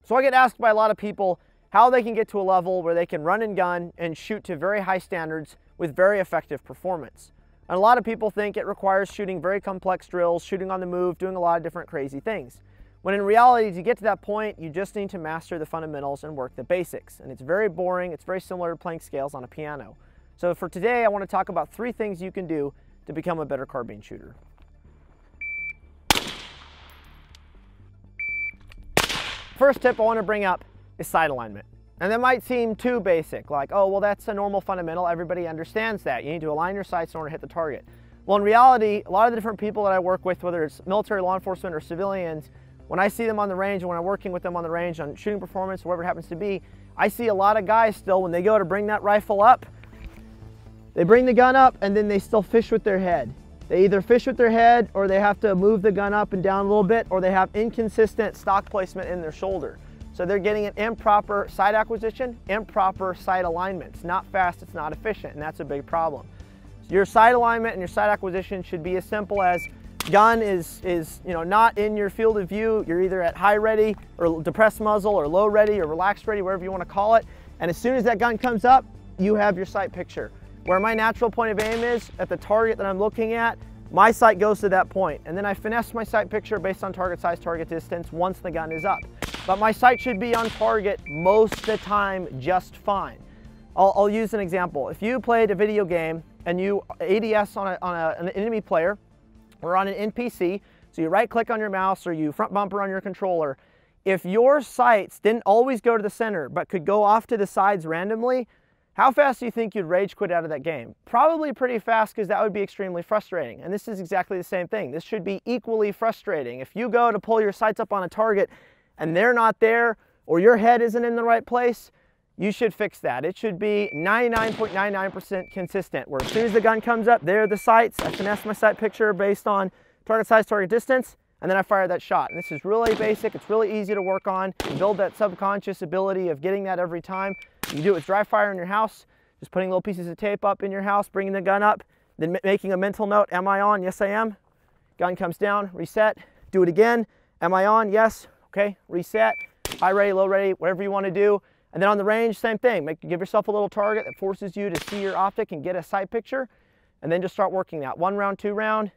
So I get asked by a lot of people how they can get to a level where they can run and gun and shoot to very high standards with very effective performance. And a lot of people think it requires shooting very complex drills, shooting on the move, doing a lot of different crazy things. When in reality, to get to that point, you just need to master the fundamentals and work the basics. And it's very boring. It's very similar to playing scales on a piano. So for today, I want to talk about 3 things you can do to become a better carbine shooter. First tip I want to bring up is sight alignment. And that might seem too basic, like, oh, well, that's a normal fundamental. Everybody understands that. You need to align your sights in order to hit the target. Well, in reality, a lot of the different people that I work with, whether it's military, law enforcement, or civilians, when I see them on the range and when I'm working with them on the range on shooting performance, whatever it happens to be, I see a lot of guys still, when they go to bring that rifle up, they bring the gun up and then they still fish with their head. They either fish with their head or they have to move the gun up and down a little bit, or they have inconsistent stock placement in their shoulder. So they're getting an improper sight acquisition, improper sight alignment. It's not fast, it's not efficient, and that's a big problem. So your sight alignment and your sight acquisition should be as simple as gun is not in your field of view. You're either at high ready or depressed muzzle or low ready or relaxed ready, wherever you want to call it. And as soon as that gun comes up, you have your sight picture. Where my natural point of aim is, at the target that I'm looking at, my sight goes to that point. And then I finesse my sight picture based on target size, target distance once the gun is up. But my sight should be on target most of the time just fine. I'll use an example. If you played a video game and you ADS on an enemy player, or on an NPC, so you right click on your mouse or you front bumper on your controller, if your sights didn't always go to the center but could go off to the sides randomly, how fast do you think you'd rage quit out of that game? Probably pretty fast, because that would be extremely frustrating. And this is exactly the same thing. This should be equally frustrating. If you go to pull your sights up on a target and they're not there, or your head isn't in the right place, you should fix that. It should be 99.99% consistent, where as soon as the gun comes up, there are the sights. I finesse my sight picture based on target size, target distance, and then I fire that shot. And this is really basic. It's really easy to work on. You build that subconscious ability of getting that every time. You do it with dry fire in your house, just putting little pieces of tape up in your house, bringing the gun up, then making a mental note, am I on? Yes, I am. Gun comes down, reset, do it again. Am I on? Yes. Okay, reset, high ready, low ready, whatever you want to do. And then on the range, same thing. Give yourself a little target that forces you to see your optic and get a sight picture, and then just start working that. 1 round, 2 round,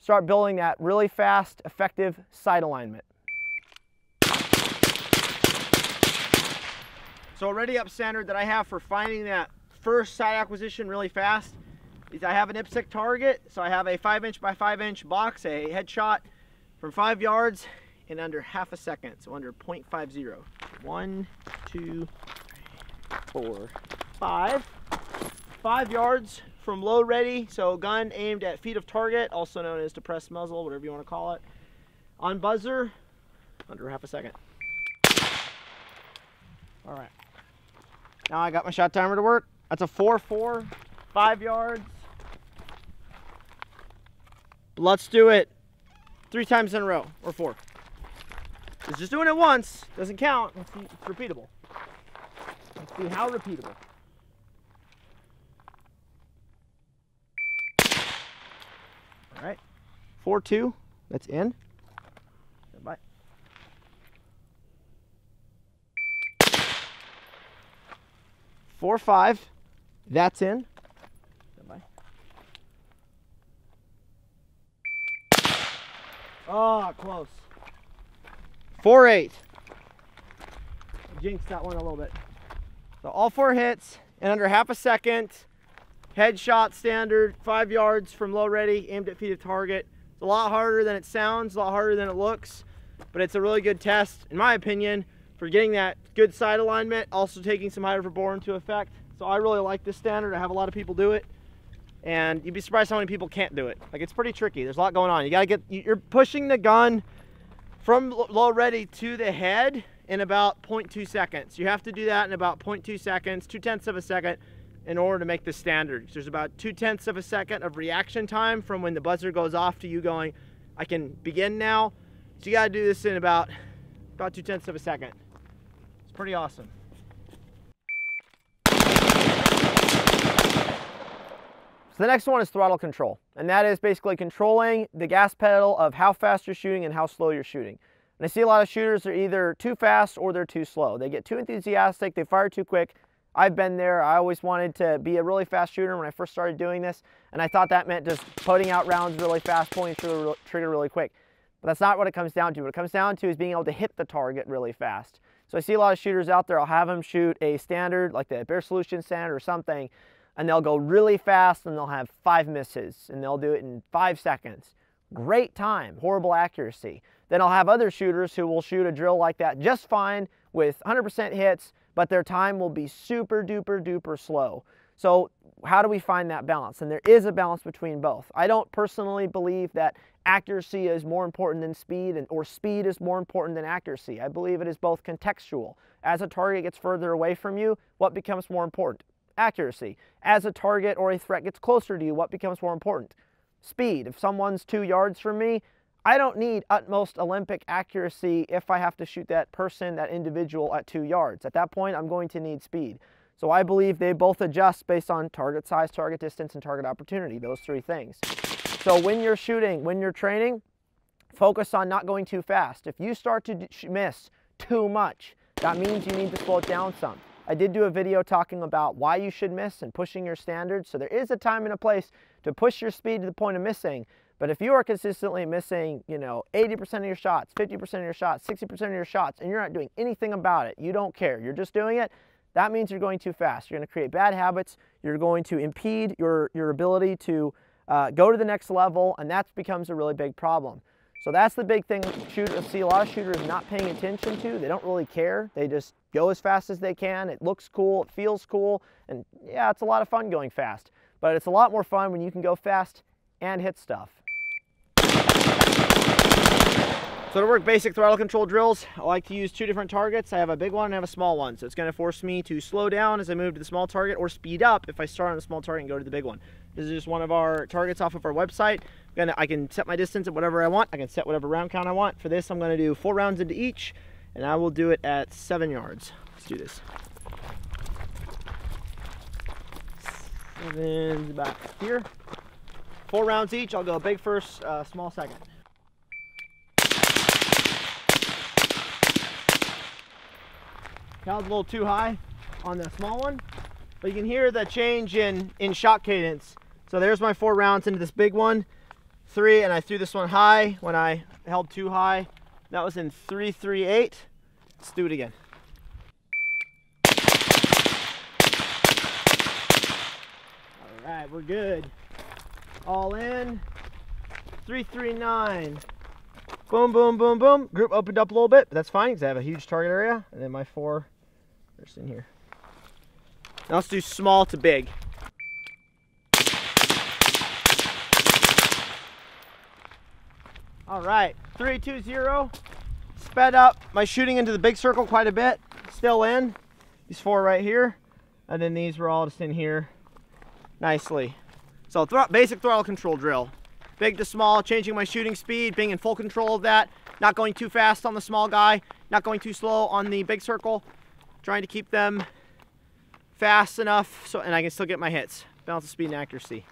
start building that really fast, effective sight alignment. So already up standard that I have for finding that first sight acquisition really fast is I have an IPSC target. So I have a 5" by 5" box, a headshot from 5 yards in under half a second, so under 0.50. 1, 2, 3, 4, 5. 5 yards from low ready, so gun aimed at feet of target, also known as depressed muzzle, whatever you want to call it. On buzzer, under half a second. All right. Now I got my shot timer to work. That's a 4-4, 5 yards. Let's do it 3 times in a row, or 4. It's just doing it once doesn't count. Let's see, it's repeatable. Let's see how repeatable. All right, 4-2. That's in. Bye. 4-5. That's in. Bye. Oh, close. 4-8. Jinxed that one a little bit. So all 4 hits in under half a second. Headshot standard, 5 yards from low ready, aimed at feet of target. It's a lot harder than it sounds, a lot harder than it looks, but it's a really good test, in my opinion, for getting that good sight alignment, also taking some height over bore into effect. So I really like this standard. I have a lot of people do it, and you'd be surprised how many people can't do it. Like, it's pretty tricky. There's a lot going on. You gotta get, you're pushing the gun from low ready to the head in about 0.2 seconds. You have to do that in about 0.2 seconds, 0.2 of a second, in order to make this standard. There's about 0.2 of a second of reaction time from when the buzzer goes off to you going, I can begin now. So you gotta do this in about 0.2 of a second. It's pretty awesome. So the next one is throttle control, and that is basically controlling the gas pedal of how fast you're shooting and how slow you're shooting. And I see a lot of shooters are either too fast or they're too slow. They get too enthusiastic, they fire too quick. I've been there. I always wanted to be a really fast shooter when I first started doing this, and I thought that meant just putting out rounds really fast, pulling the trigger really quick. But that's not what it comes down to. What it comes down to is being able to hit the target really fast. So I see a lot of shooters out there, I'll have them shoot a standard, like the Bear Solution standard or something, and they'll go really fast and they'll have 5 misses, and they'll do it in 5 seconds. Great time, horrible accuracy. Then I'll have other shooters who will shoot a drill like that just fine with 100% hits, but their time will be super duper duper slow. So how do we find that balance? And there is a balance between both. I don't personally believe that accuracy is more important than speed, or speed is more important than accuracy. I believe it is both contextual. As a target gets further away from you, what becomes more important? Accuracy. As a target or a threat gets closer to you, what becomes more important? Speed. If someone's 2 yards from me, I don't need utmost Olympic accuracy if I have to shoot that person, that individual at 2 yards. At that point, I'm going to need speed. So I believe they both adjust based on target size, target distance, and target opportunity, those 3 things. So when you're shooting, when you're training, focus on not going too fast. If you start to miss too much, that means you need to slow it down some. I did do a video talking about why you should miss and pushing your standards. So there is a time and a place to push your speed to the point of missing. But if you are consistently missing, 80% of your shots, 50% of your shots, 60% of your shots, and you're not doing anything about it, you don't care, you're just doing it, that means you're going too fast. You're going to create bad habits. You're going to impede your ability to go to the next level, and that becomes a really big problem. So that's the big thing I see a lot of shooters not paying attention to. They don't really care. They just go as fast as they can. It looks cool, it feels cool, and yeah, it's a lot of fun going fast. But it's a lot more fun when you can go fast and hit stuff. So to work basic throttle control drills, I like to use 2 different targets. I have a big one and I have a small one. So it's going to force me to slow down as I move to the small target, or speed up if I start on the small target and go to the big one. This is just one of our targets off of our website. I can set my distance at whatever I want. I can set whatever round count I want. For this, I'm going to do 4 rounds into each, and I will do it at 7 yards. Let's do this. 7's about here. 4 rounds each. I'll go big first, small second. That was a little too high on the small one, but you can hear the change in shot cadence. So there's my 4 rounds into this big one. 3, and I threw this one high when I held too high. That was in 3-3-8. Let's do it again. All right, we're good. All in. 3-3-9. Boom, boom, boom, boom. Group opened up a little bit, but that's fine because I have a huge target area. And then my 4 are in here. Now let's do small to big. All right, 3-2-0. Sped up my shooting into the big circle quite a bit. Still in. These 4 right here. And then these were all just in here nicely. So basic throttle control drill. Big to small, changing my shooting speed, being in full control of that. Not going too fast on the small guy. Not going too slow on the big circle. Trying to keep them fast enough and I can still get my hits. Balance of speed and accuracy.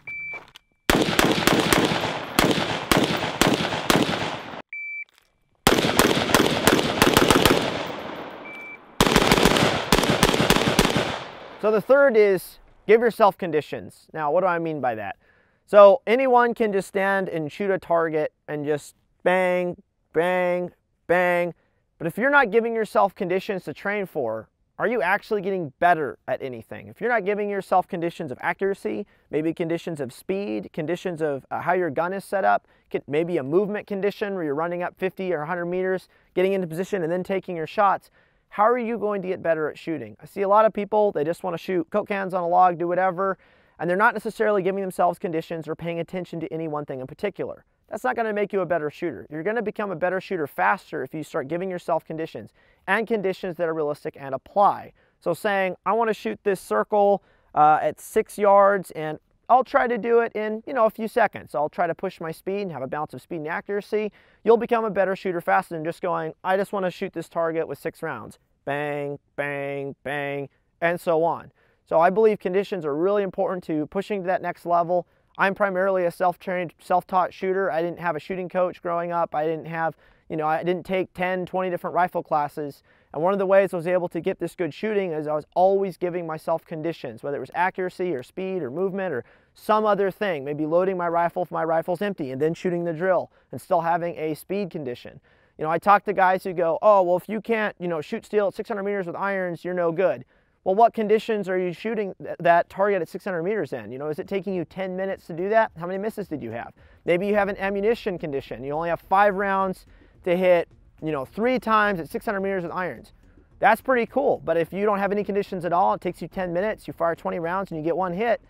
So the third is give yourself conditions. Now, what do I mean by that? So anyone can just stand and shoot a target and just bang, bang, bang. But if you're not giving yourself conditions to train for, are you actually getting better at anything? If you're not giving yourself conditions of accuracy, maybe conditions of speed, conditions of how your gun is set up, maybe a movement condition where you're running up 50 or 100 meters, getting into position and then taking your shots, how are you going to get better at shooting? I see a lot of people, they just want to shoot Coke cans on a log, do whatever, and they're not necessarily giving themselves conditions or paying attention to any one thing in particular. That's not going to make you a better shooter. You're going to become a better shooter faster if you start giving yourself conditions, and conditions that are realistic and apply. So saying, I want to shoot this circle at 6 yards and I'll try to do it in, a few seconds. I'll try to push my speed and have a balance of speed and accuracy. You'll become a better shooter faster than just going, I just want to shoot this target with 6 rounds. Bang, bang, bang, and so on. So I believe conditions are really important to pushing to that next level. I'm primarily a self-trained, self-taught shooter. I didn't have a shooting coach growing up. I didn't have, You know, I didn't take 10, 20 different rifle classes. And one of the ways I was able to get this good shooting is I was always giving myself conditions, whether it was accuracy or speed or movement or some other thing, maybe loading my rifle if my rifle's empty and then shooting the drill and still having a speed condition. You know, I talk to guys who go, oh, well, if you can't, you know, shoot steel at 600 meters with irons, you're no good. Well, what conditions are you shooting that target at 600 meters in? You know, is it taking you 10 minutes to do that? How many misses did you have? Maybe you have an ammunition condition. You only have 5 rounds to hit, you know, 3 times at 600 meters with irons. That's pretty cool. But if you don't have any conditions at all, it takes you 10 minutes, you fire 20 rounds and you get 1 hit,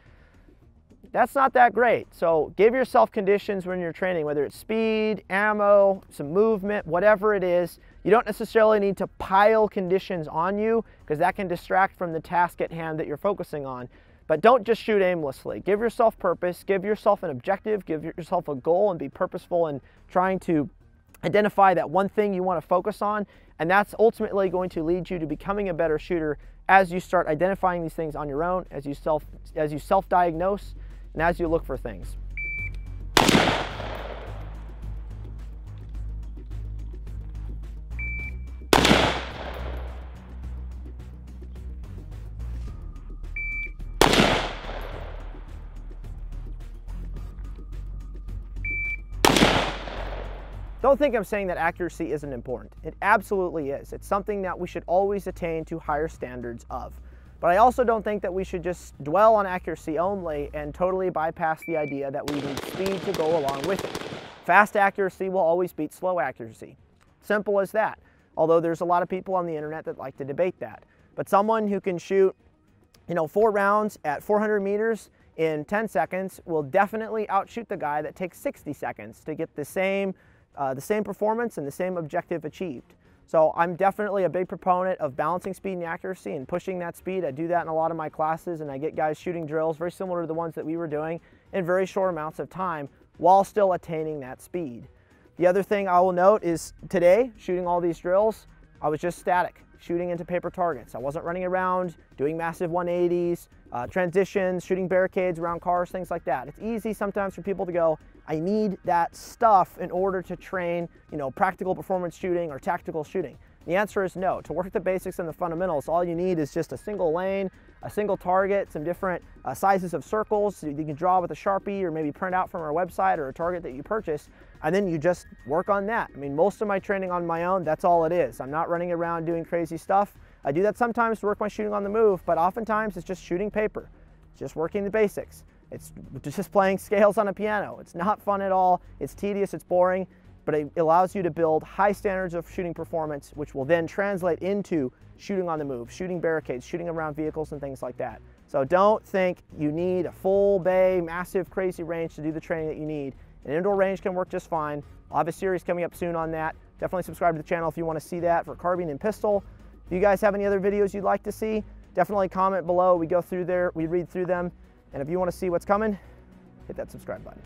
that's not that great. So give yourself conditions when you're training, whether it's speed, ammo, some movement, whatever it is. You don't necessarily need to pile conditions on you because that can distract from the task at hand that you're focusing on. But don't just shoot aimlessly. Give yourself purpose, give yourself an objective, give yourself a goal, and be purposeful in trying to identify that one thing you want to focus on. And that's ultimately going to lead you to becoming a better shooter as you start identifying these things on your own, as you self-diagnose, and as you look for things. Don't think I'm saying that accuracy isn't important. It absolutely is. It's something that we should always attain to higher standards of. But I also don't think that we should just dwell on accuracy only and totally bypass the idea that we need speed to go along with it. Fast accuracy will always beat slow accuracy. Simple as that. Although there's a lot of people on the internet that like to debate that. But someone who can shoot, you know, 4 rounds at 400 meters in 10 seconds will definitely outshoot the guy that takes 60 seconds to get the same performance and the same objective achieved. So I'm definitely a big proponent of balancing speed and accuracy and pushing that speed. I do that in a lot of my classes, and I get guys shooting drills very similar to the ones that we were doing in very short amounts of time while still attaining that speed. The other thing I will note is today, shooting all these drills, I was just static, shooting into paper targets. I wasn't running around doing massive 180s, transitions, shooting barricades around cars, things like that. It's easy sometimes for people to go, I need that stuff in order to train, you know, practical performance shooting or tactical shooting. The answer is no. To work the basics and the fundamentals, all you need is just a single lane, a single target, some different sizes of circles so you can draw with a Sharpie or maybe print out from our website or a target that you purchase, and then you just work on that. I mean, most of my training on my own, that's all it is. I'm not running around doing crazy stuff. I do that sometimes to work my shooting on the move, but oftentimes it's just shooting paper, just working the basics. It's just playing scales on a piano. It's not fun at all. It's tedious, it's boring, but it allows you to build high standards of shooting performance, which will then translate into shooting on the move, shooting barricades, shooting around vehicles and things like that. So don't think you need a full bay, massive, crazy range to do the training that you need. An indoor range can work just fine. I'll have a series coming up soon on that. Definitely subscribe to the channel if you want to see that for carbine and pistol. If you guys have any other videos you'd like to see, definitely comment below. We go through there, we read through them. And if you want to see what's coming, hit that subscribe button.